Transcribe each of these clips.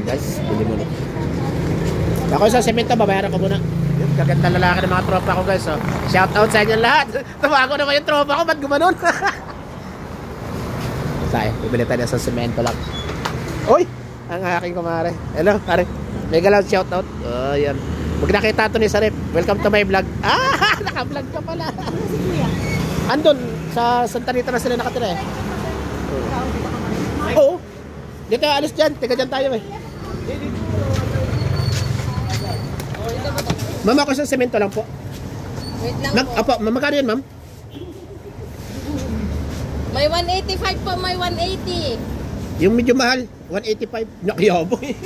guys. Bili mo na. Ako sa semento, babayaran ko muna. Yun, kaganda lalaki ng mga tropa ko guys. Oh. Shout out sa inyo lahat. Tumago naman yung tropa ko, ba't gumanon? Tayo, bibili tayo sa semento lang. Uy! Ang aking kumare. Hello, pare. May galaw shout out. Oh, yan. Pag nakita ito ni Sarip, welcome to my vlog. Ah, naka-vlog ka pala. Andun, sa Santa Rita na sila nakatira eh. Oo. Dito alis dyan, tiga dyan tayo eh. Ma'am, ako sa semento lang po. Wait lang po. Apo, magkano yan ma'am? May 185 po, may 180. Yung medyo mahal, 185. Nakiyobo eh.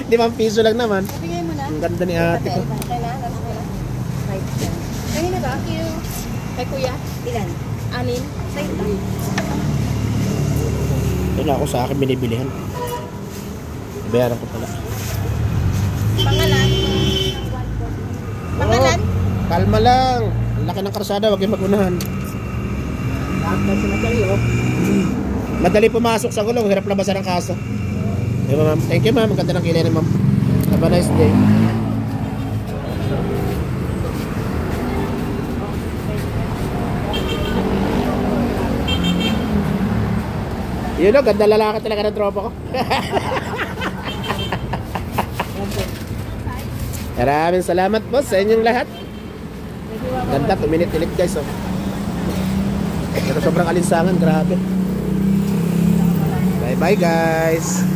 5 piso lang naman. Bigay mo na. Ang ganda ni ate ko. Kailangan mo na. Kaya na ba? Thank you. Kay kuya? Ilan? 6. Sa'yo lang. Yun ako sa akin binibilihan. Bayaran ko pala. Pangalan? Pangalan? Oh, kalma lang. Ang laki ng karsada, huwag yung magunahan. Madali pumasok sa gulong, hirap labasan ang kaso. Diba, ma'am? Thank you ma'am, ang ganda ng kilay ni ma'am. Have a nice day. Yun o, ganda lalaki talaga ng tropa ko. Maraming salamat po sa inyong lahat. Ganda, tuminit-init guys oh. Pero sobrang alinsangan, grabe. Bye bye guys.